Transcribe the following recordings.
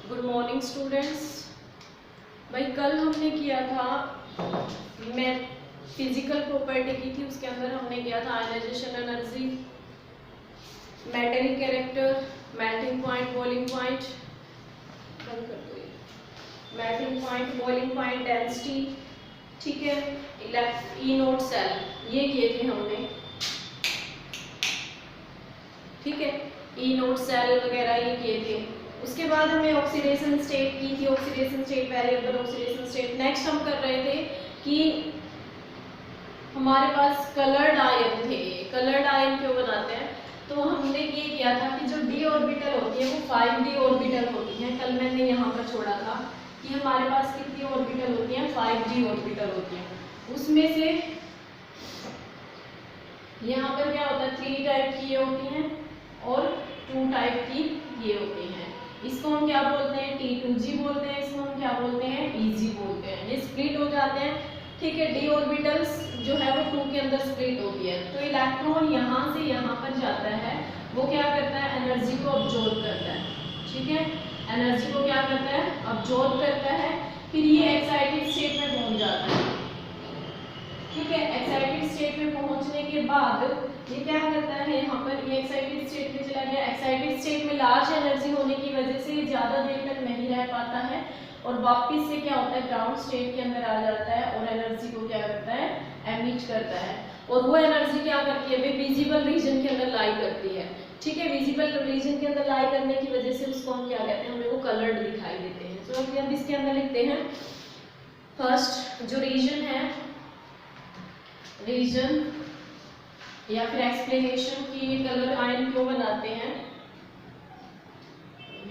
Good morning students. भाई कल हमने किया था मैं फिजिकल प्रॉपर्टी की थी, उसके अंदर हमने किया था ionization energy, metallic character, melting point, boiling point, melting point, boiling point, density, ठीक है, ई नोट सेल, ये किए थे हमने, ठीक है, ई नोट सेल वगैरह ये किए थे। उसके बाद हमने ऑक्सीडेशन स्टेट की थी, oxidation state, variable oxidation state. Next हम कर रहे थे कि हमारे पास कलर्ड आयन थे। कलर्ड आयन क्यों बनाते हैं, तो हमने ये किया था कि जो डी ऑर्बिटल होती है वो 5d ऑर्बिटल होती है। कल मैंने यहाँ पर छोड़ा था कि हमारे पास कितनी ऑर्बिटल होती हैं, 5d ऑर्बिटल होती हैं। उसमें से यहाँ पर क्या होता है, 3 टाइप की ये होती हैं और 2 टाइप की ये होती हैं। इसको हम क्या बोलते हैं, T2G बोलते हैं, इसको हम क्या बोलते हैं, EG बोलते हैं। ये स्प्लिट हो जाते हैं, ठीक है। डी ऑर्बिटल्स जो है वो 2 के अंदर स्प्लिट होती है। तो इलेक्ट्रॉन यहाँ से यहाँ पर जाता है, वो क्या करता है, एनर्जी को अब्जॉर्ब करता है, ठीक है, एनर्जी को क्या करता है, अब्जॉर्ब करता है। फिर ये एक्साइटेड स्टेट में पहुंच जाता है, ठीक है। एक्साइटेड स्टेट में पहुंचने के बाद ये क्या करता है, यहाँ पर ये एक्साइटेड स्टेट में चला गया। एक्साइटेड स्टेट में लार्ज एनर्जी होने की वजह से ज़्यादा देर तक नहीं रह पाता है और वापस से क्या होता है, ग्राउंड स्टेट के अंदर आ जाता है और एनर्जी को क्या करता है, एमिट करता है। और वो एनर्जी क्या करती है, वे विजिबल रीजन के अंदर लाई करती है, ठीक है। विजिबल रीजन के अंदर लाई करने की वजह से उसको हम क्या कहते हैं, हमें वो कलर्ड दिखाई देते हैं। तो अब इसके अंदर लिखते हैं फर्स्ट जो रीजन है, रीजन या फिर एक्सप्लेनेशन कि ये कलर आयन क्यों बनाते हैं।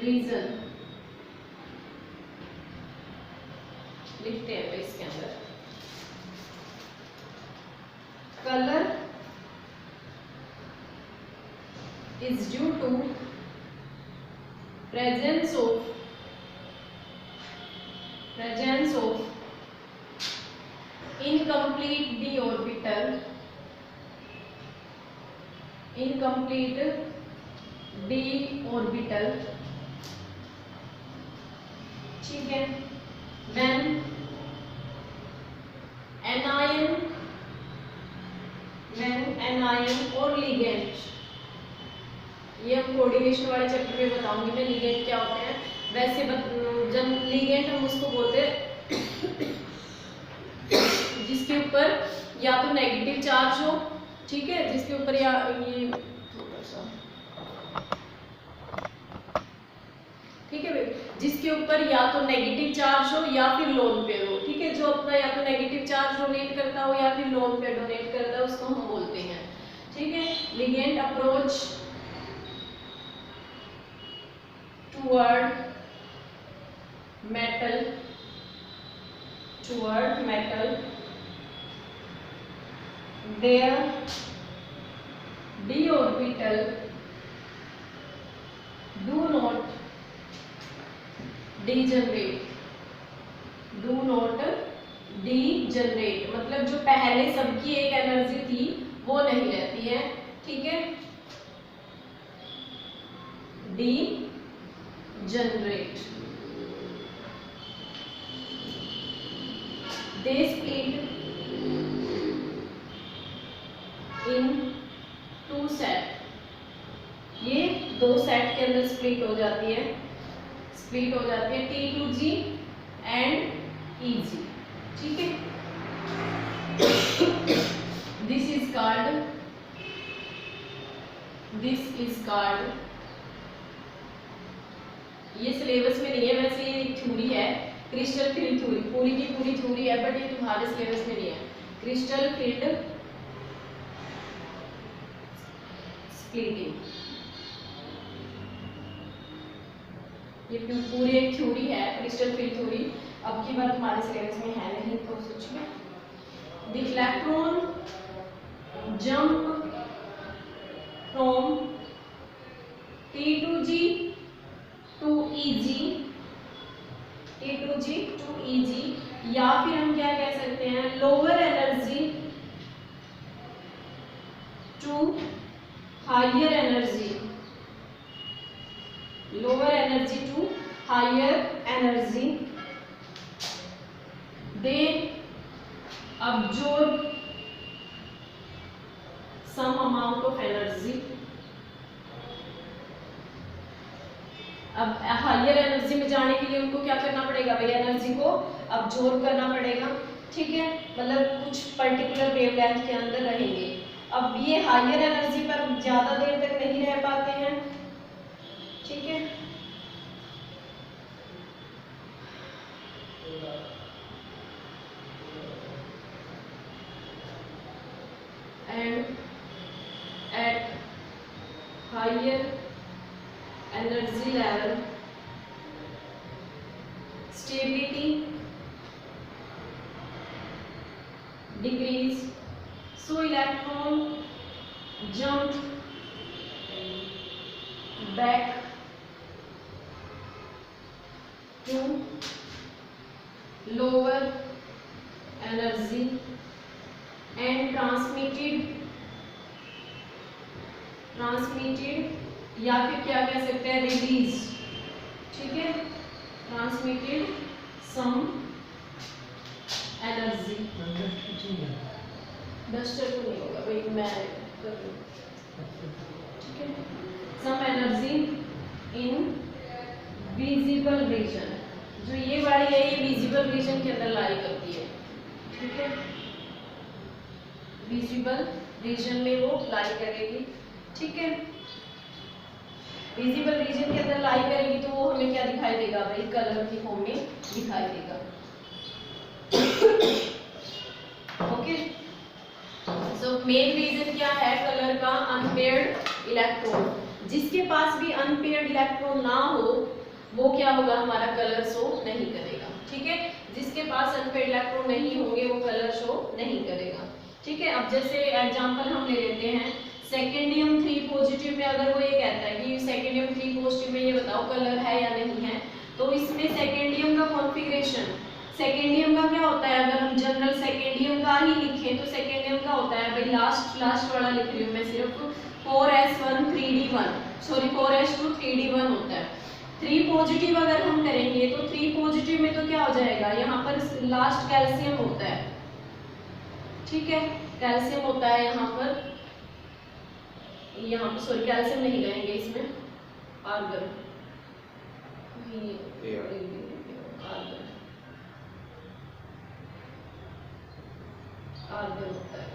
रीजन लिखते हैं तो इसके अंदर colour is due to presence of incomplete d orbital, incomplete d orbital, ठीक है। when anion और ligand, ये हम कोऑर्डिनेशन वाले चैप्टर में बताऊंगी मैं, लिगेंड क्या होते हैं। वैसे जब लिगेंड हम उसको बोलते हैं जिसके ऊपर या तो नेगेटिव चार्ज हो, ठीक है, जिसके ऊपर या ये थोड़ा सा, ठीक है भाई, जिसके ऊपर या तो नेगेटिव चार्ज हो या फिर लोन पेयर हो, ठीक है। जो अपना या तो नेगेटिव चार्ज डोनेट करता हो या फिर लोन पेयर डोनेट करता है उसको हम बोलते हैं, ठीक है। Ligand approach toward metal their d orbital do not degenerate, मतलब जो पहले सबकी एक एनर्जी थी वो नहीं रहती है, ठीक है। degenerate, they split in 2 set, ये 2 सेट के अंदर स्प्लिट हो जाती है, T2G एंड EG, ठीक है। दिस इज कॉल्ड, ये सिलेबस में नहीं है, वैसे ये थ्योरी है, क्रिस्टल फील्ड थ्योरी, पूरी की पूरी थ्योरी है, बट ये तुम्हारे सिलेबस में नहीं है। क्रिस्टल फील्ड स्प्लिटिंग, ये पूरी एक थ्योरी है, क्रिस्टल फील्ड थ्योरी। अब की बार हमारे सिलेबस में है नहीं, तो सोचिए the electron jump from T2G to EG, या फिर हम क्या कह सकते हैं, lower energy to higher energy, lower energy to higher energy, they absorb some amount of energy. अब हायर एनर्जी में जाने के लिए उनको क्या करना पड़ेगा भाई, एनर्जी को अब्जॉर्ब करना पड़ेगा, ठीक है, मतलब कुछ पर्टिकुलर वेवलेंथ के अंदर रहेंगे। अब ये हायर एनर्जी पर ज्यादा देर तक नहीं रह पाते हैं, ठीक है, and at higher energy level stability decrease, so electron jump back to lower energy and transmitted या फिर क्या कह सकते हैं, रिलीज, ठीक है, ट्रांसमिटेड सम एनर्जी। डस्टर तो नहीं होगा भाई, मैं कर दूं, ठीक है, some energy in visible region, जो ये वाली है ये विजिबल रीजन के अंदर लाई करती है, ठीक है, विजिबल रीजन में वो लाई करेगी, ठीक है, विजिबल रीजन के अंदर लाई करेगी तो वो हमें क्या दिखाई देगा भाई, कलर की फॉर्म में दिखाई देगा। ओके, सो मेन रीजन क्या है कलर का, अनपेयर्ड इलेक्ट्रॉन, जिसके पास भी अनपेयर्ड इलेक्ट्रॉन ना हो वो क्या होगा, हमारा कलर शो नहीं करेगा, ठीक है, जिसके पास अनपेयर्ड इलेक्ट्रॉन नहीं होंगे वो कलर शो नहीं करेगा, ठीक है। अब जैसे एग्जांपल हम ले लेते हैं सेकेंडियम 3 पॉजिटिव में, अगर वो ये कहता है कि सेकेंडियम 3 पॉजिटिव में ये बताओ कलर है या नहीं है, तो इसमें सेकेंडियम का कॉन्फ़िगरेशन, सेकेंडियम का क्या होता है, अगर हम जनरल सेकेंडियम का ही लिखें तो सेकेंडियम का होता है भाई, लास्ट वाला लिख रही हूँ मैं सिर्फ, 4s1 3d1, sorry 4s2 3d1 होता है। 3 पॉजिटिव अगर हम करेंगे तो 3 पॉजिटिव में तो क्या हो जाएगा, यहाँ पर लास्ट कैल्शियम होता है, ठीक है, कैल्शियम होता है यहाँ पर सॉरी कैल्शियम नहीं रहेंगे इसमें, आर्गन, आर्गन होता है,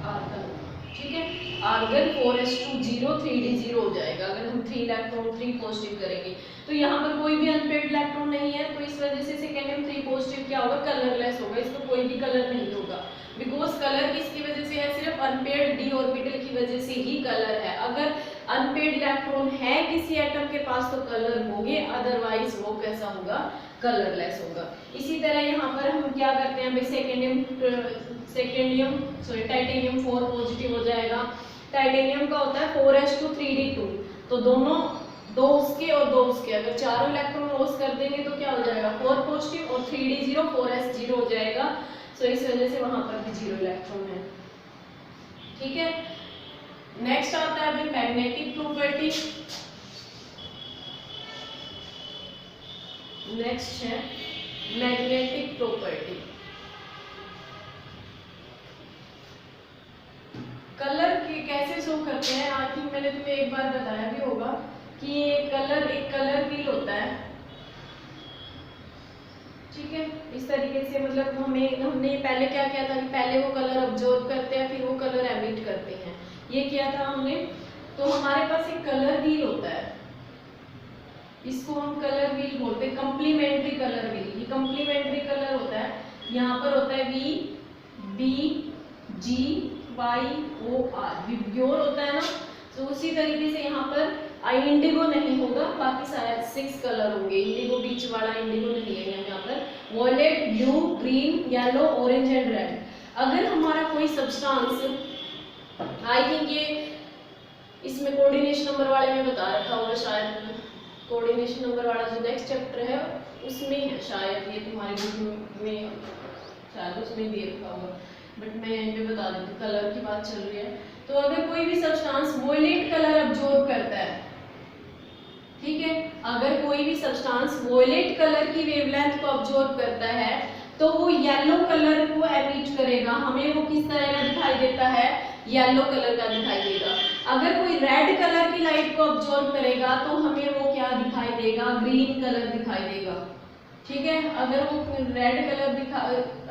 आर्गन, ठीक है, आर्गन 4s2 3d0 हो जाएगा अगर हम 3 इलेक्ट्रॉन 3 पॉजिटिव करेंगे। तो यहाँ पर कोई भी अनपेयर्ड इलेक्ट्रॉन नहीं है, तो इस वजह से सेकेंडियम 3 पॉजिटिव क्या होगा, कलरलेस होगा, इसको कोई भी कलर नहीं होगा, बिकॉज कलर किसकी वजह से है, सिर्फ अनपेयर्ड डी ऑर्बिटल की वजह से ही कलर है। अगर अनपेयर्ड इलेक्ट्रॉन है किसी एटम के पास तो कलर होंगे, अदरवाइज वो कैसा होगा, कलरलेस होगा। इसी तरह यहाँ पर हम क्या करते हैं भाई, टाइटेनियम 4 पॉजिटिव हो जाएगा, टाइटेनियम का होता है 4s2 3d2, तो दोनों दो उसके और दो उसके, अगर चारों इलेक्ट्रॉन लॉस कर देंगे तो क्या हो जाएगा, 4 पॉजिटिव और 3d0 4s0 हो जाएगा, सो इस वजह से वहां पर भी 0 इलेक्ट्रॉन है, ठीक है। नेक्स्ट आता है भाई मैग्नेटिक प्रॉपर्टी, नेक्स्ट है मैग्नेटिक प्रॉपर्टी। कलर की कैसे शो करते हैं, आई थिंक मैंने तुम्हें एक बार बताया भी होगा कि एक कलर व्हील होता है, ठीक है, इस तरीके से, मतलब हमने पहले क्या किया था कि पहले वो कलर ऑब्जर्व करते हैं फिर वो कलर एमिट करते हैं, ये किया था हमने। तो हमारे पास एक कलर व्हील होता है, इसको हम कलर व्हील बोलते हैं, कंप्लीमेंट्री कलर व्हील, ये कंप्लीमेंट्री कलर होता है, यहाँ पर होता है V B G Y O R, विब्ग्योर होता है ना, तो उसी तरीके से यहाँ पर इंडिगो नहीं होगा, बाकी सारे 6 कलर होंगे, इंडिगो बीच वाला इंडिगो नहीं है यहाँ पर, violet, blue, green, yellow, orange and red. अगर हमारा कोई सब्सटेंस, आई थिंक ये इसमें कोऑर्डिनेशन नंबर वाले में बता रखा होगा शायद, कोऑर्डिनेशन नंबर वाला जो नेक्स्ट चैप्टर है उसमें है शायद, ये तुम्हारे बुक में शायद उसमें दे रखा होगा, बट मैं यहाँ पे बता देती हूँ, कलर की बात चल रही है। तो अगर कोई भी सब्सटेंस वॉयलेट कलर अब्जॉर्ब करता है, ठीक है, अगर कोई भी सब्सटेंस वॉयलेट कलर की वेवलेंथ को ऑब्जॉर्व करता है तो वो येलो कलर को एमिट करेगा, हमें वो किस तरह का दिखाई देता है, येलो कलर का दिखाई देगा। अगर कोई रेड कलर की लाइट को ऑब्जॉर्व करेगा तो हमें वो क्या दिखाई देगा, ग्रीन कलर दिखाई देगा। ठीक है, अगर वो रेड कलर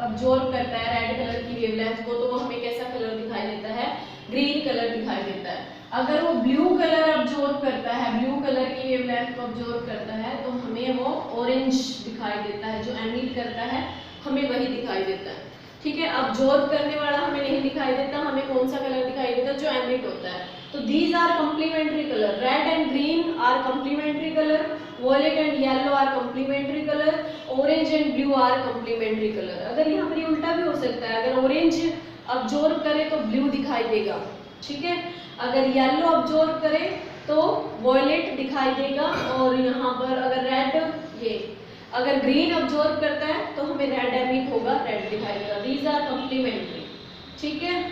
ऑब्जॉर्व करता है रेड कलर की वेवलेंथ को तो वो हमें कैसा कलर दिखाई देता है, ग्रीन कलर दिखाई देता है। अगर वो ब्लू कलर ऑब्जॉर्व करता है, ब्लू कलर की वेवलेंथ को ऑब्जॉर्व करता है तो हमें वो ऑरेंज दिखाई देता है, जो एमिट करता है हमें वही दिखाई देता है। ठीक है, ऑब्जॉर्व करने वाला हमें नहीं दिखाई देता, हमें कौन सा कलर दिखाई देता है, जो एमिट होता है। तो these are complementary colour, red and green are complementary colour, violet and yellow are complementary colour, orange and blue are complementary colour. अगर यहाँ पर उल्टा भी हो सकता है, अगर ऑरेंज ऑब्जॉर्व करे तो ब्लू दिखाई देगा। ठीक है, अगर येलो ऑब्जॉर्व करे तो वॉयलेट दिखाई देगा, और यहाँ पर अगर रेड अगर ग्रीन ऑब्जॉर्व करता है तो हमें रेड एमिट होगा, रेड दिखाई देगा। These are complementary. ठीक है,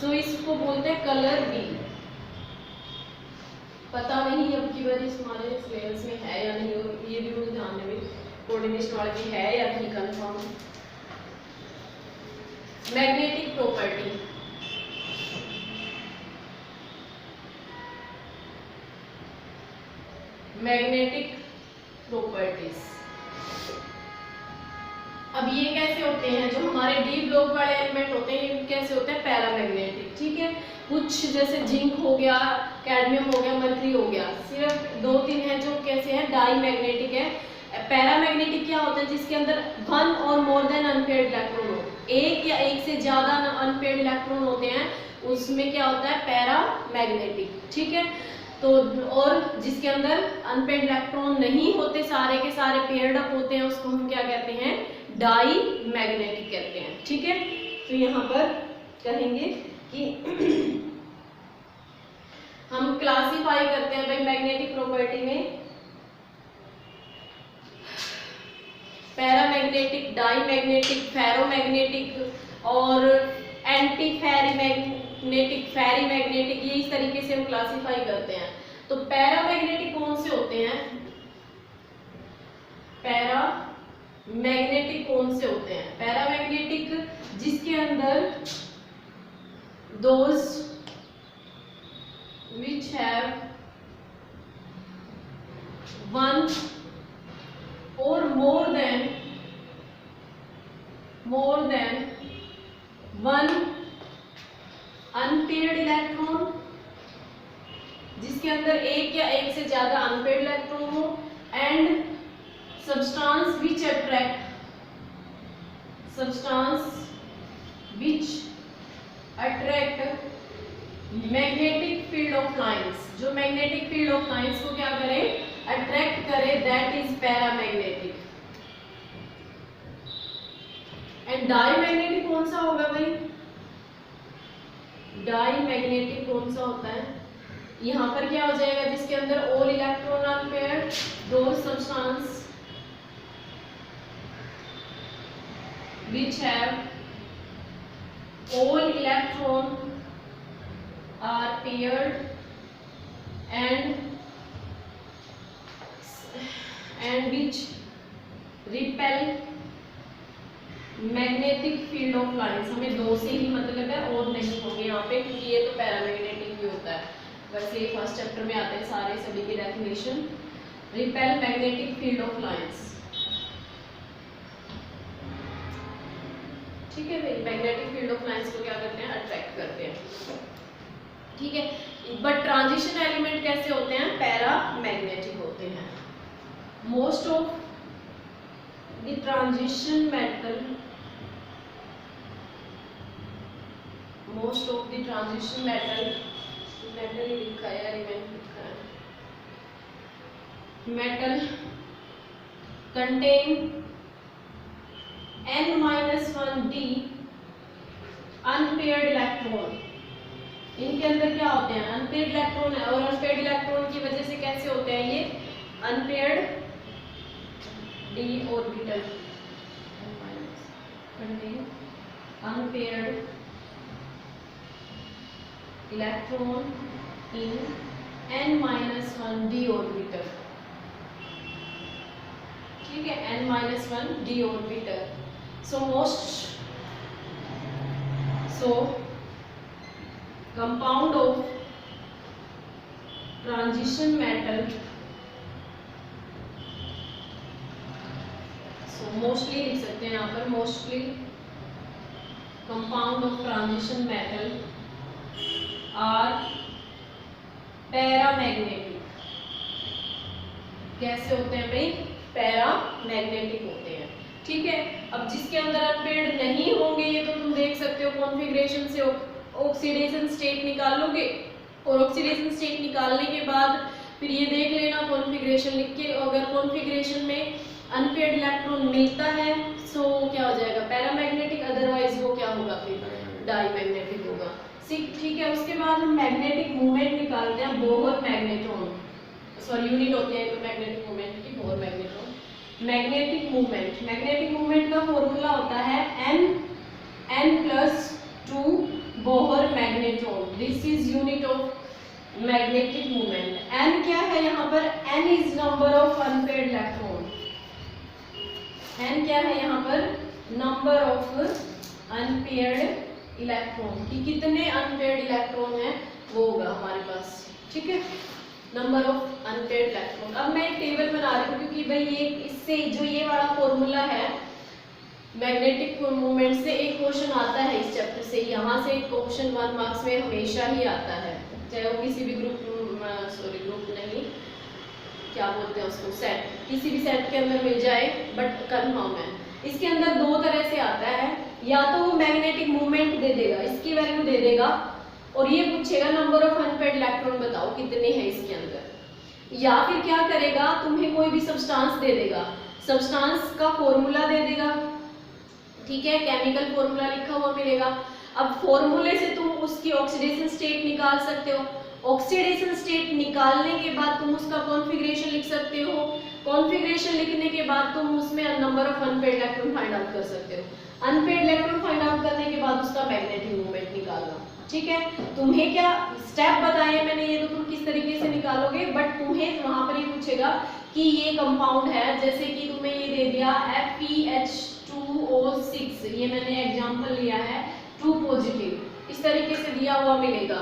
सो इसको बोलते हैं कलर व्हील। पता नहीं अब की बार इस हमारे सिलेबस में है या नहीं, और ये भी मुझे ध्यान में कोऑर्डिनेशन वाले में है या नहीं confirm. Magnetic property, magnetic properties. अब ये कैसे होते हैं, जो हमारे डी ब्लॉक वाले एलिमेंट होते हैं ये कैसे होते हैं, पैरामैग्नेटिक। ठीक है, कुछ जैसे जिंक हो गया, कैडमियम हो गया, मर्क्यूरी हो गया, सिर्फ 2-3 हैं जो कैसे हैं, डाई मैग्नेटिक है। पैरामैग्नेटिक क्या होता है, जिसके अंदर 1 और मोर देन अनपेयर्ड इलेक्ट्रॉन हो, एक या एक से ज्यादा अनपेयर्ड इलेक्ट्रॉन होते हैं, उसमें क्या होता है, पैरामैग्नेटिक। ठीक है, तो और जिसके अंदर अनपेयर्ड इलेक्ट्रॉन नहीं होते, सारे के सारे पेयर्ड अप होते हैं, उसको हम क्या कहते हैं, डाई मैग्नेटिक कहते हैं। ठीक है, तो यहाँ पर कहेंगे कि हम क्लासिफाई करते हैं भाई मैग्नेटिक प्रॉपर्टी में पैरामैग्नेटिक, डाई मैग्नेटिक, फेरोमैग्नेटिक और एंटी फेरीमैग्नेटिक, फेरीमैग्नेटिक, ये इस तरीके से हम क्लासिफाई करते हैं। तो पैरामैग्नेटिक कौन से होते हैं, पैरामैग्नेटिक कौन से होते हैं, पैरामैग्नेटिक जिसके अंदर those which have 1 or more than 1 unpaired electron, जिसके अंदर एक या एक से ज्यादा अनपेयर्ड इलेक्ट्रॉन हो, and substance which attract magnetic field of lines, जो magnetic field of lines को क्या करे, अट्रैक्ट करे, that is paramagnetic। And diamagnetic कौन सा होगा भाई, डाईमैग्नेटिक कौन सा होता है, यहाँ पर क्या हो जाएगा, जिसके अंदर all electron are paired, those substance which have all electron are paired and which repel magnetic field of lines. हमें 2 से ही मतलब है, और नहीं होंगे यहाँ पे, क्योंकि ये तो पैरामैग्नेटिक भी होता है। वैसे ये फर्स्ट चैप्टर में आते हैं सारे सभी की definition. Repel magnetic field of lines. ठीक है भाई, मैग्नेटिक फील्ड ऑफ लाइंस को क्या करते हैं, अट्रैक्ट करते हैं। ठीक है, बट ट्रांजिशन एलिमेंट कैसे होते हैं, पैरामैग्नेटिक होते हैं। Most of the transition metal, most of the transition metal ही लिखा है, एलिमेंट लिखा है, metal contain n-1d unpaired electron. इनके अंदर क्या होते हैं, अनपेयर्ड इलेक्ट्रॉन है, और अनपेयर्ड इलेक्ट्रॉन की वजह से कैसे होते हैं ये, unpaired d orbital, unpaired electron in n-1d orbital. है, n-1 d orbital. So compound of transition metal, mostly लिख सकते हैं यहाँ पर, mostly compound of transition metal are paramagnetic. कैसे होते हैं भाई? पैरामैग्नेटिक होते हैं। ठीक है, अब जिसके अंदर अनपेयर्ड नहीं होंगे ये तो तुम देख सकते हो, कॉन्फ़िगरेशन से ऑक्सीडेशन स्टेट निकाल लोगे, और ऑक्सीडेशन स्टेट निकालने के बाद फिर ये देख लेना कॉन्फ़िगरेशन लिख के, अगर कॉन्फ़िगरेशन में अनपेयर्ड इलेक्ट्रॉन मिलता है सो क्या हो जाएगा? पैरामैग्नेटिक, अदरवाइज वो क्या होगा? फिर डाईमैग्नेटिक होगा। ठीक है, उसके बाद हम मैग्नेटिक मूवमेंट निकालते हैं। बोहर मैग्नेट्रॉन, सॉरी यूनिट होते हैं तो मैग्नेटिक मूवमेंट की, बोहर मैग्नेट्रॉन। मैग्नेटिक मूवमेंट का फॉर्मूला होता है n+2 Bohr magnetron. This is unit of magnetic movement. n क्या है यहाँ पर? n is number of unpaired electron. n क्या है यहाँ पर? नंबर ऑफ अनपेयर्ड इलेक्ट्रॉन, कि कितने अनपेयर्ड इलेक्ट्रॉन है वो होगा हमारे पास। ठीक है, नंबर ऑफ अनपेयर्ड इलेक्ट्रॉन। अब मैं एक टेबल बना रही हूँ क्योंकि भाई ये इससे जो ये वाला फॉर्मूला है मैग्नेटिक मूवमेंट से एक क्वेश्चन आता है इस चैप्टर से, यहाँ से क्वेश्चन 1 मार्क्स में हमेशा ही आता है, चाहे वो किसी भी ग्रुप नहीं, क्या बोलते हैं उसको, सेट, किसी भी सेट के अंदर मिल जाए, बट कंफर्म है। इसके अंदर दो तरह से आता है, या तो वो मैग्नेटिक मूवमेंट दे देगा, इसकी वैल्यू दे देगा, और ये पूछेगा नंबर ऑफ अनपेयर्ड इलेक्ट्रॉन बताओ कितने हैं इसके अंदर, या फिर क्या करेगा, तुम्हें कोई भी सब्सटेंस दे देगा, सब्सटेंस का फॉर्मूला दे देगा। ठीक है, केमिकल फॉर्मूला लिखा हुआ मिलेगा। अब फॉर्मूले से तुम उसकी ऑक्सीडेशन स्टेट निकाल सकते हो, ऑक्सीडेशन स्टेट निकालने के बाद तुम उसका कॉन्फ़िगरेशन लिख सकते हो, कॉन्फ़िगरेशन लिखने के बाद तुम उसमें number of unpaired electron find out कर सकते हो, अनपेयर्ड इलेक्ट्रॉन फाइंड आउट करने के बाद उसका मैग्नेटिक मूवमेंट निकालना। ठीक है, तुम्हें क्या स्टेप बताए मैंने, ये तो तुम किस तरीके से निकालोगे, बट तुम्हें वहां पर ये पूछेगा कि ये कंपाउंड है, जैसे कि तुम्हें ये दे दिया FeH2O6, ये मैंने एग्जांपल लिया है 2 पॉजिटिव, इस तरीके से दिया हुआ मिलेगा,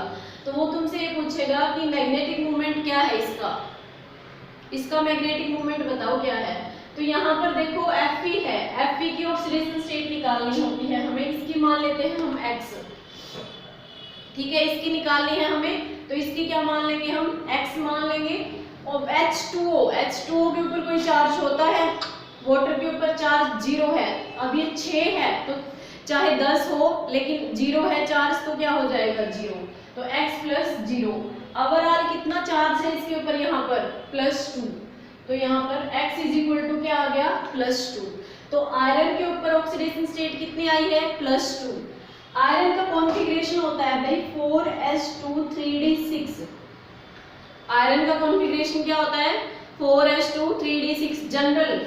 तो वो तुमसे ये पूछेगा कि मैग्नेटिक मूवमेंट क्या है इसका मैग्नेटिक मूवमेंट बताओ क्या है। तो यहाँ पर देखो Fe है, Fe की ऑक्सीडेशन स्टेट निकालनी होती है हमें, इसकी मान लेते हैं हम x। ठीक है, इसकी निकालनी है हमें, तो इसकी क्या मान लेंगे हम? x मान लेंगे। और H2O के ऊपर कोई चार्ज होता है? वाटर के ऊपर चार्ज 0 है। अब ये 6 है तो चाहे 10 हो लेकिन 0 है चार्ज, तो क्या हो जाएगा? 0, तो x + 0। ओवरऑल कितना चार्ज है इसके ऊपर? यहाँ पर +2, तो यहाँ पर x = क्या आ गया? +2। तो आयरन के ऊपर ऑक्सीडेशन स्टेट कितनी आई है? +2। आयरन का कॉन्फ़िगरेशन होता है भाई 4s2 3d6। आयरन का कॉन्फ़िगरेशन क्या होता है? 4s2 3d6 जनरल,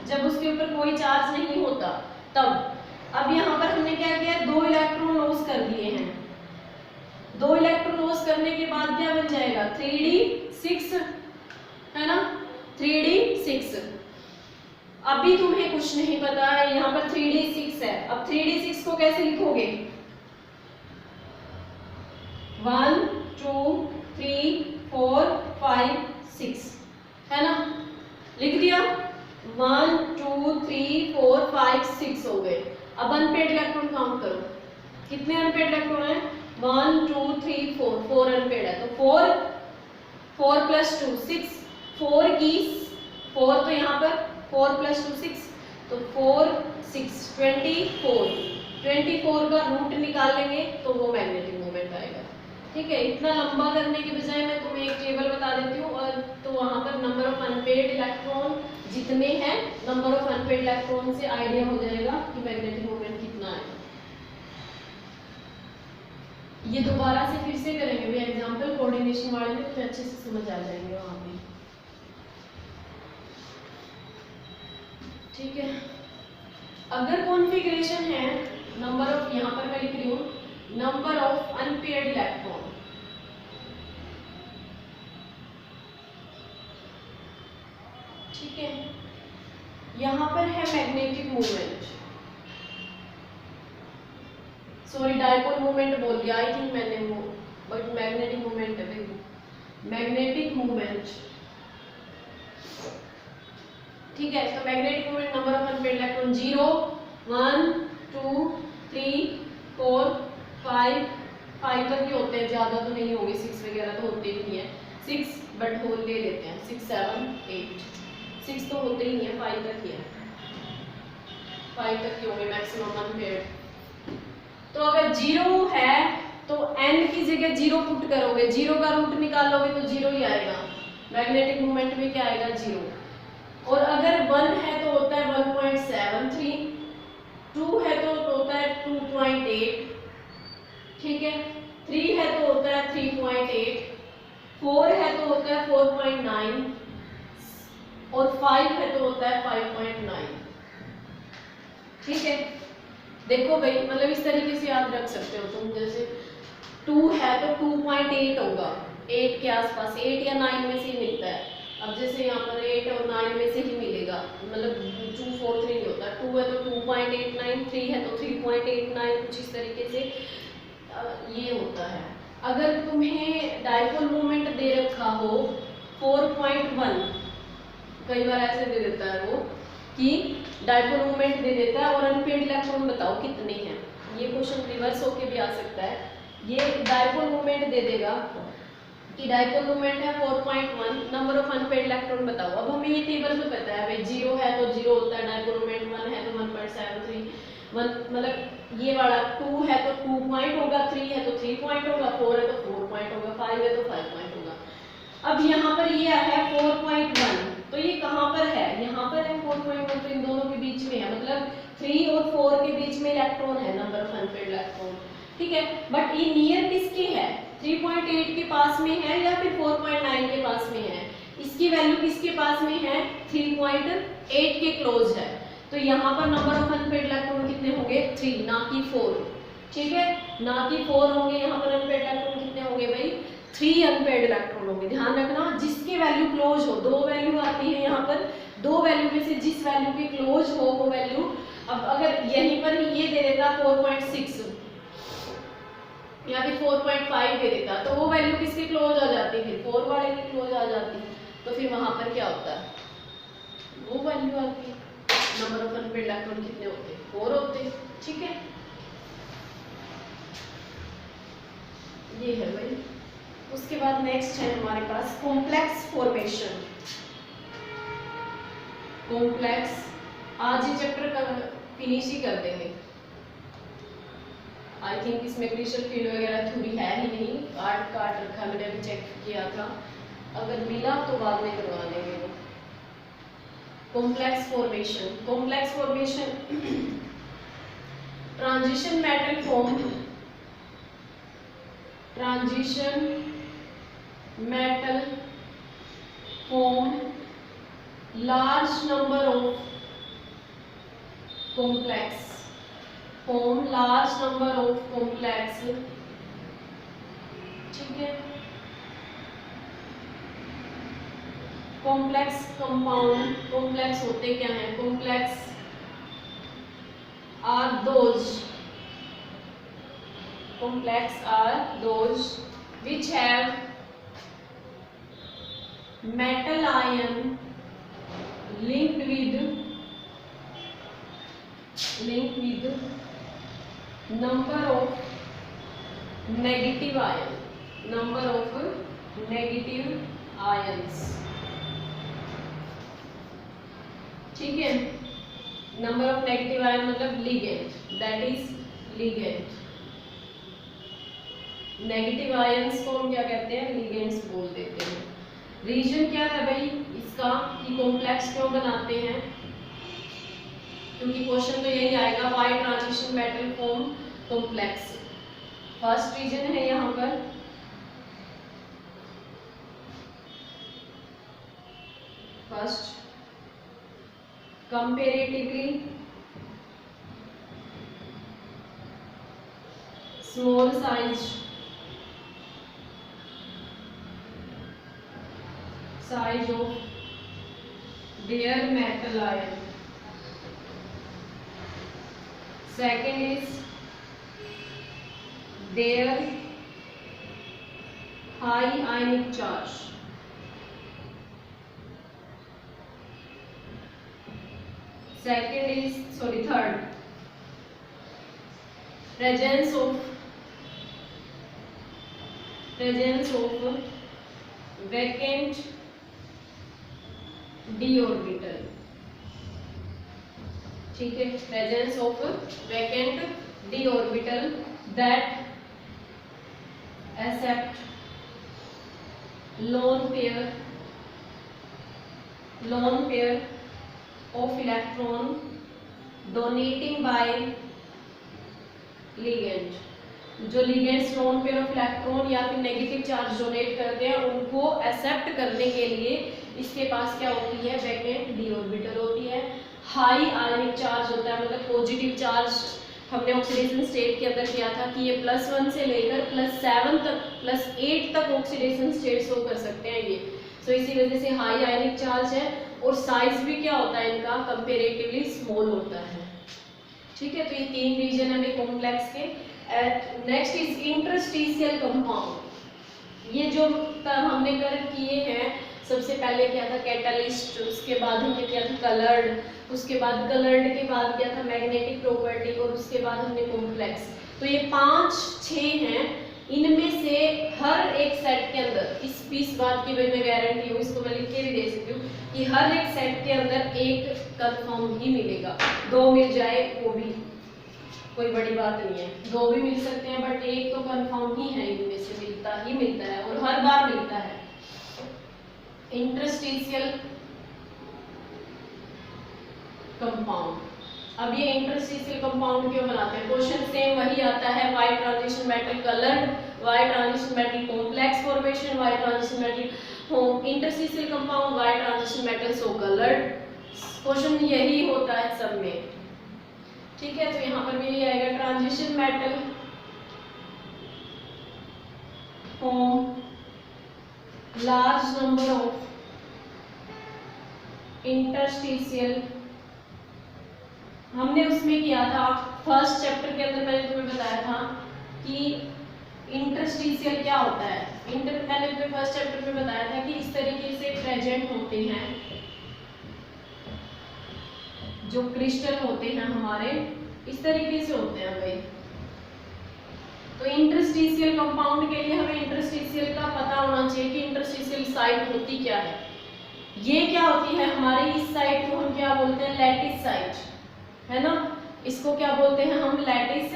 जब उसके ऊपर कोई चार्ज नहीं होता तब। अब यहाँ पर हमने क्या किया? 2 इलेक्ट्रॉन लॉस कर दिए हैं, 2 इलेक्ट्रॉन लॉस करने के बाद क्या बन जाएगा? 3d6 है ना, 3d6। अभी तुम्हें कुछ नहीं पता है, यहाँ पर 3d6 है। अब 3d6 को कैसे लिखोगे? 1 2 3 4 5 6 है ना, लिख दिया। 1 2 3 4 5 6 हो गए। अब अनपेयर्ड इलेक्ट्रॉन काउंट करो, कितने अनपेयर्ड इलेक्ट्रॉन है? 1 2 3 4 अनपेयर्ड है, तो 4 + 2 6, 4 की 4, तो यहाँ पर 4 + 2 6, तो 4 6 24 का रूट निकाल लेंगे तो वो मैग्नेटिक मूवमेंट आएगा। ठीक है, इतना लंबा करने के बजाय मैं तुम्हें एक टेबल बता देती हूँ, और तो वहाँ पर नंबर ऑफ अनपेयर्ड इलेक्ट्रॉन जितने हैं, नंबर ऑफ अनपेयर्ड इलेक्ट्रॉन से आइडिया हो जाएगा कि मैग्नेटिक मूवमेंट कितना है। ये दोबारा से फिर से करेंगे भी एग्जांपल, कोऑर्डिनेशन वाले में तो अच्छे से समझ आ जाएंगे वहाँ पे। ठीक है, अगर कॉन्फ़िगरेशन है नंबर ऑफ, यहाँ पर मैं लिख रही हूँ नंबर ऑफ अनपेयर्ड इलेक्ट्रॉन, ठीक है, यहाँ पर है magnetic movement, sorry dipole movement बोल दिया आई थिंक मैंने, बट मैग्नेटिक मूवमेंट है भाई, मैग्नेटिक मूवमेंट, ठीक है। तो magnetic movement number of unpaired electron 0 1 2 3 4 5 तक ही होते हैं, ज्यादा तो नहीं होंगे, 6 वगैरह तो होते ही नहीं है, 6 बट होल ले लेते हैं, 6 7 8 6 तो होते ही नहीं है, 5 तक ही है, 5 तक ही होंगे मैक्सिमम अनपेयर्ड। तो अगर 0 है तो n की जगह 0 पुट करोगे, 0 का रूट निकालोगे तो 0 ही आएगा, मैग्नेटिक मूवमेंट में क्या आएगा 0। और अगर 1 है तो होता है 1.73, 2 है तो होता है 2.8, ठीक है, 3 है तो होता है 3.8, 4 है तो होता है 4.9 और 5 है तो होता है 5.9, ठीक है। देखो भाई मतलब इस तरीके से याद रख सकते हो तुम, जैसे 2 है तो 2.8 होगा, 8 के आसपास, 8 या 9 में से ही मिलता है। अब जैसे यहाँ पर 8 और 9 में से ही मिलेगा, मतलब 2 4 3 नहीं होता, 2 है तो 2.89, 3 है तो 3.89, कुछ इस तरीके से ये होता है। अगर तुम्हें डाइपोल मोमेंट दे रखा हो 4.1, कई बार ऐसे दे देता है वो कि डाइपोल मोमेंट दे देता है और अनपेयर्ड इलेक्ट्रॉन बताओ कितने हैं, ये क्वेश्चन रिवर्स होके भी आ सकता है। ये डाइपोल मोमेंट दे देगा कि डाइपोल मोमेंट है 4.1, नंबर ऑफ अनपेयर्ड इलेक्ट्रॉन बताओ। अब हमें ये टेबल तो पता है भाई, 0 है तो 0 होता है डाइपोल मोमेंट, 1 है तो 1.73, 1 मतलब ये वाला 2 है तो 2 पॉइंट होगा, 3 है तो 3 पॉइंट होगा, 4 है तो 4 पॉइंट होगा, 5 है तो 5 पॉइंट होगा। अब यहाँ पर ये है 4.1, तो ये कहाँ पर है, यहाँ पर है 4.1, तो इन दोनों के बीच में है, मतलब 3 और 4 के बीच में इलेक्ट्रॉन है, नंबर ऑफ अनपेयर्ड इलेक्ट्रॉन, ठीक है। बट ये नियर किसके है, 3.8 के पास में है या फिर 4.9 के पास में है, इसकी वैल्यू किसके पास में है, 3.8 के क्लोज है, तो यहाँ पर नंबर ऑफ अनपेयर्ड इलेक्ट्रॉन कितने होंगे, 3 ना कि 4, ठीक है, ना कि 4 होंगे, यहाँ पर अनपेयर्ड इलेक्ट्रॉन कितने होंगे भाई, 3 अनपेयर्ड इलेक्ट्रॉन होंगे। ध्यान रखना जिसकी वैल्यू क्लोज हो, 2 वैल्यू आती है यहाँ पर, 2 वैल्यू में से जिस वैल्यू के क्लोज हो वो वैल्यू, अब अगर यहीं पर ही ये दे देता 4.6 या फिर 4.5 दे देता, तो वो वैल्यू किसके क्लोज आ जाती, फिर 4 वाले के क्लोज आ जाती, तो फिर वहां पर क्या होता है, वो वैल्यू आती है, नंबर ऑफ अनपेयर्ड इलेक्ट्रॉन कितने होते, 4 होते, ठीक है। ये है भाई। उसके बाद नेक्स्ट है हमारे पास कॉम्प्लेक्स फॉर्मेशन। कॉम्प्लेक्स आज ये चैप्टर का फिनिश ही कर देंगे, आई थिंक इसमें क्रिस्टल फील्ड वगैरह थ्योरी है ही नहीं, काट रखा, मैंने अभी चेक किया था, अगर मिला तो बाद में करवा देंगे वो। Complex formation, complex formation transition metal form, transition metal form large number of complex, form large number of complex, ठीक है। complex compound, complex होते क्या हैं, complex are those, complex are those which have metal ion linked with number of negative ion, number of negative ions, ठीक है। Number of negative ion मतलब ligand, that is ligand. Negative ions को हम क्या कहते हैं, लिगेंड्स बोल देते हैं। रीजन क्या है भाई इसका कि कॉम्प्लेक्स क्यों बनाते हैं, क्योंकि क्वेश्चन तो यही आएगा, why transition metal form complex. First reason है यहाँ पर first comparatively small size of their metal ion, second is their high ionic charge, third presence of vacant d orbital, ठीक है, presence of vacant d orbital that accept lone pair of electron donating by ligand, जो ligands lone pair of electron या फिर negative charge donate करते हैं उनको accept करने के लिए इसके पास क्या होती है, वैकेंट डी ऑर्बिटल होती है। हाई आयनिक चार्ज होता है, मतलब पॉजिटिव चार्ज हमने ऑक्सीडेशन स्टेट के अंदर किया था कि ये +1 से लेकर +7 तक +8 तक ऑक्सीडेशन स्टेट शो कर सकते हैं ये। सो इसी वजह से हाई आयनिक चार्ज है और साइज भी क्या होता है इनका, कंपेरेटिवली स्मॉल होता है, ठीक है। तो ये 3 रीजन है कॉम्प्लेक्स के। Next is interstitial compound. ये जो हमने कर किए हैं, सबसे पहले क्या था कैटलिस्ट, उसके बाद हमने किया था कलर्ड, उसके बाद कलर्ड के बाद क्या था मैग्नेटिक प्रॉपर्टी, और उसके बाद हमने कॉम्प्लेक्स। तो ये 5-6 हैं, इनमें से हर एक सेट के अंदर इस बात की मैं गारंटी हूँ, इसको मैं लिख के भी दे सकती हूँ कि हर एक सेट के अंदर एक कंफर्म ही मिलेगा। 2 मिल जाए वो भी कोई बड़ी बात नहीं है, 2 भी मिल सकते हैं, बट एक तो कंफर्म ही है, इनमें से मिलता है और हर बार मिलता है। Interstitial compound. अब ये इंटरस्टिशियल कंपाउंड क्यों बनाते हैं, क्वेश्चन सेम वही आता है, why transition metal coloured, why transition metal complex formation, why transition metal interstitial compound, why transition metal so coloured. Question यही होता है सब में, ठीक है। तो यहाँ पर भी यही आएगा, transition metal form large number of interstitial. हमने उसमें किया था फर्स्ट चैप्टर के अंदर, मैंने तुम्हें बताया था कि इंटरस्टिशियल क्या होता है। मैंने तुम्हें फर्स्ट चैप्टर में बताया था कि इस तरीके से प्रेजेंट होते हैं, जो क्रिस्टल होते हैं हमारे इस तरीके से होते हैं भाई। तो इंटरस्टिशियल कंपाउंड के लिए हमें इंटरस्टिशियल का पता होना चाहिए कि इंटरस्टिशियल साइट होती क्या है। ये क्या होती है हमारी, इस साइट को हम क्या बोलते हैं, लैटिस साइट, है ना। इसको क्या बोलते हैं हम, लैटिस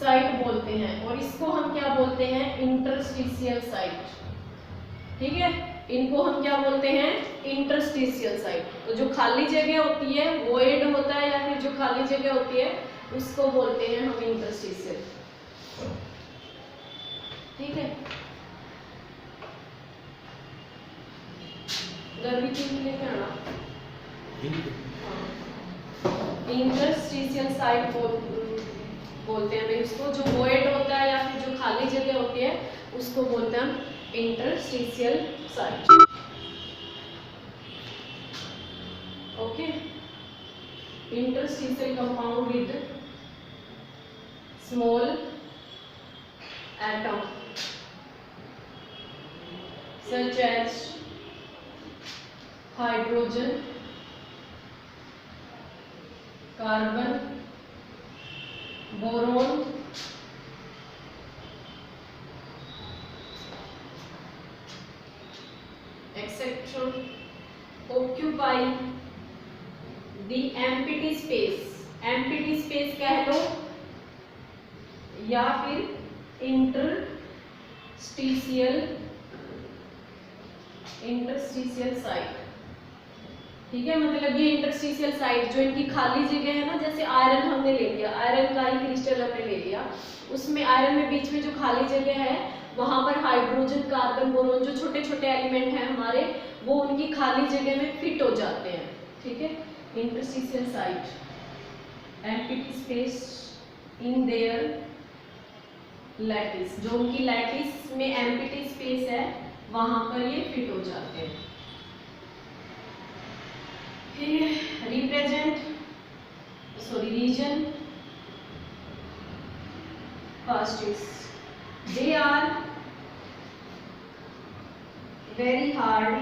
साइट बोलते हैं, और इसको हम क्या बोलते हैं, इंटरस्टिशियल साइट, ठीक है। इनको हम क्या बोलते हैं, इंटरस्टिशियल साइट। तो जो खाली जगह होती है, वॉइड होता है, या फिर जो खाली जगह होती है उसको बोलते हैं हम इंटरस्टिशियल, ठीक है। गर्मी की लेके आना, इंटरस्टिशियल साइट बोलते हैं भाई उसको, जो वॉइड होता है या फिर जो खाली जगह होती है उसको बोलते हैं हम interstitial site, okay. Interstitial compound with small atom such as hydrogen, carbon, boron, etc. occupy the empty space, empty space कह लो या फिर इंटरस्टिशियल साइट, ठीक है। मतलब ये इंटरस्टिशियल साइट जो इनकी खाली जगह है ना, जैसे आयरन हमने ले लिया, आयरन का ही क्रिस्टल हमने ले लिया, उसमें आयरन में बीच में जो खाली जगह है वहां पर हाइड्रोजन, कार्बन, बोरोन जो छोटे छोटे एलिमेंट हैं हमारे, वो उनकी खाली जगह में फिट हो जाते हैं, ठीक है। Interstitial site, empty space in their lattice, जो उनकी लैटिस में एम्प्टी स्पेस है वहां पर ये फिट हो जाते हैं, फिर reason first is they are very hard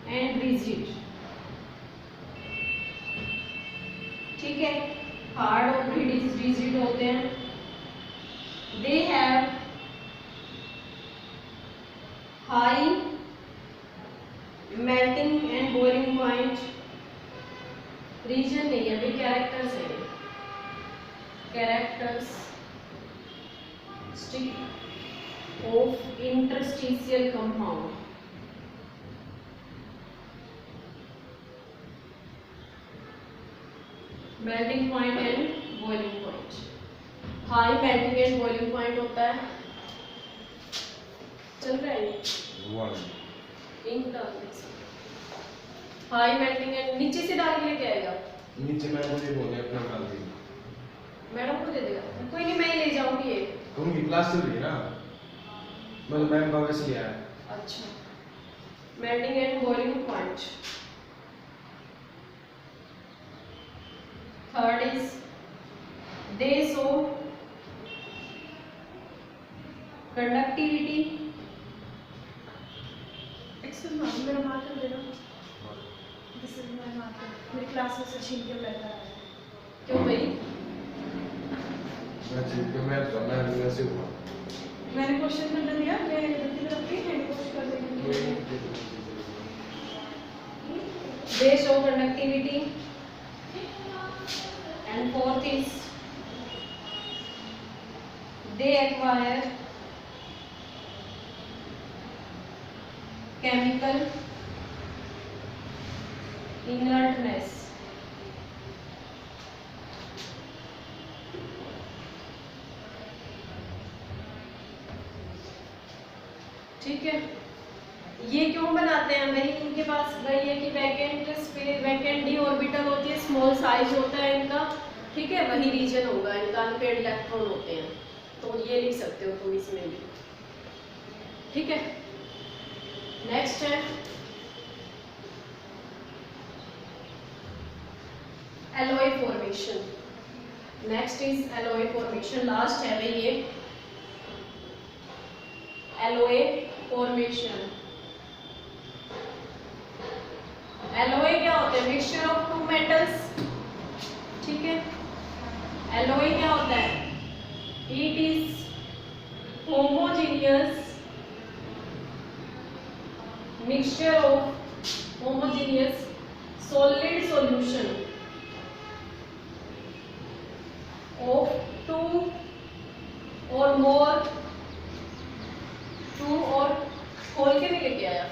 and rigid. ठीक है, हार्ड और रिजिड होते हैं। They have high melting and boiling point. Reason नहीं है भाई, कैरेक्टर्स है, characters of interstitial compound. Melting point and boiling point. High melting and boiling point होता है। चल रहा है इंक डाल दे। हाई मेल्टिंग एंड नीचे से डाल के लेके आएगा, नीचे मैडम मुझे बोले अपना डाल दी, मैडम को दे देगा। कोई नहीं, मैं ही ले जाऊंगी ये। उनकी क्लास चल रही है ना, मतलब मैम का वैसे लिया है। अच्छा, melting and boiling point. Third is they show conductivity. Excuse me, मेरा मार्कर दे दो। दिस इज माय मार्कर, मेरी क्लास में से छीन के बैठा है। क्यों भाई? मैं वैसे हुआ, मैंने क्वेश्चन नंबर दिया, मैं गलती करके हैंड वॉश कर देंगे। They show conductivity. And fourth is they acquire chemical inertness. ठीक है, ये क्यों बनाते हैं भाई? इनके पास वही है कि वैकेंट डी ऑर्बिटल होती है, स्मॉल साइज होता है इनका। ठीक है, वही रीजन होगा इनका, अनपेयर्ड इलेक्ट्रॉन होते हैं, तो ये लिख सकते हो तुम इसमें भी। ठीक है, नेक्स्ट है alloy formation. Next is alloy formation, last है भाई ये एलॉय फॉर्मेशन। एलॉय क्या होता है? Mixture of two metals. ठीक है, एलॉय क्या होता है? It is homogeneous mixture of homogeneous solid solution of two और मोर, टू और खोल के नहीं लेके आया,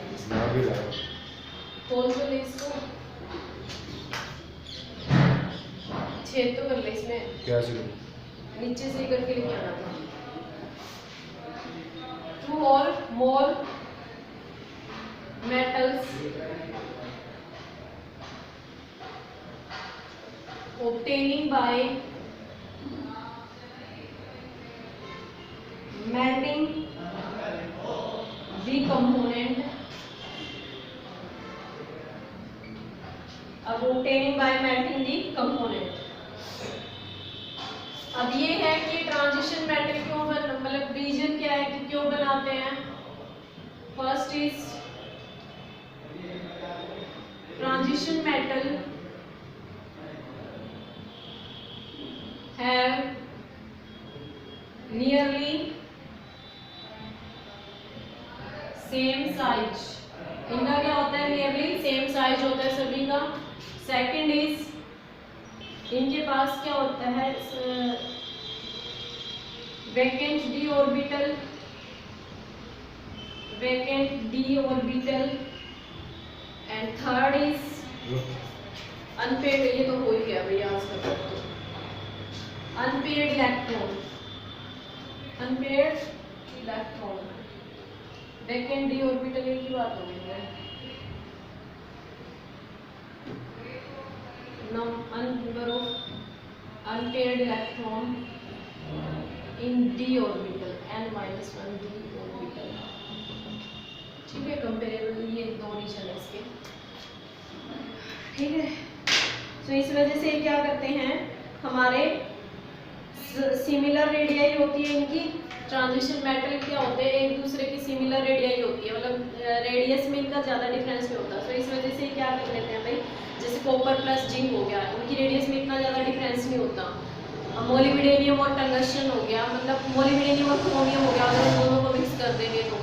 खोल तो ले इसको, छेद तो कर ले इसमें, क्या चीज नीचे से करके लेके आना था। टू और मोर metals obtaining by melting the component। अब obtaining by melting the component। अब ये है कि ट्रांजिशन मेटल क्यों मतलब रीजन क्या है कि क्यों बनाते हैं। First is transition metal have nearly same size। इनका क्या होता है? nearly same size होता है सभी का। सेकंड इज इनके पास क्या होता है? vacant d orbital, vacant d orbital। And third is unpaired. ये तो हो ही गया भैया आज का, unpaired electron, unpaired electron, vacant d orbital की बात हो गई है। Number of unpaired electron in d orbital n-1 d orbital. ठीक है, कंपेरेबल ये दो रीजन है इसके। ठीक है, तो इस वजह से क्या करते हैं, हमारे सिमिलर रेडियाई होती है इनकी। ट्रांजिशन मेटल क्या होते हैं, एक दूसरे की सिमिलर रेडियाई होती है, मतलब रेडियस में इनका ज़्यादा डिफरेंस नहीं होता। तो इस वजह से क्या कर लेते हैं भाई, जैसे कॉपर प्लस जिंक हो गया, इनकी रेडियस में इतना ज़्यादा डिफरेंस नहीं होता। मोलिब्डेनियम और टंगस्टन हो गया, मतलब मोलिब्डेनियम और क्रोमियम हो गया, अगर हम दोनों को मिक्स कर देंगे तो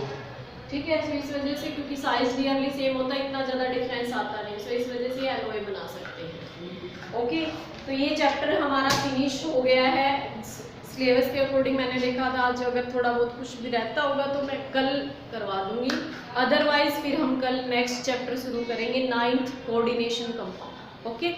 ठीक है। सो इस वजह से, क्योंकि साइज नियरली सेम होता है, इतना ज़्यादा डिफरेंस आता नहीं, सो इस वजह से एलॉय बना सकते हैं। ओके, तो ये चैप्टर हमारा फिनिश हो गया है। सिलेबस के अकॉर्डिंग मैंने देखा था, आज अगर थोड़ा बहुत कुछ भी रहता होगा तो मैं कल करवा दूंगी, अदरवाइज फिर हम कल नेक्स्ट चैप्टर शुरू करेंगे, 9th कोऑर्डिनेशन कंपाउंड। ओके।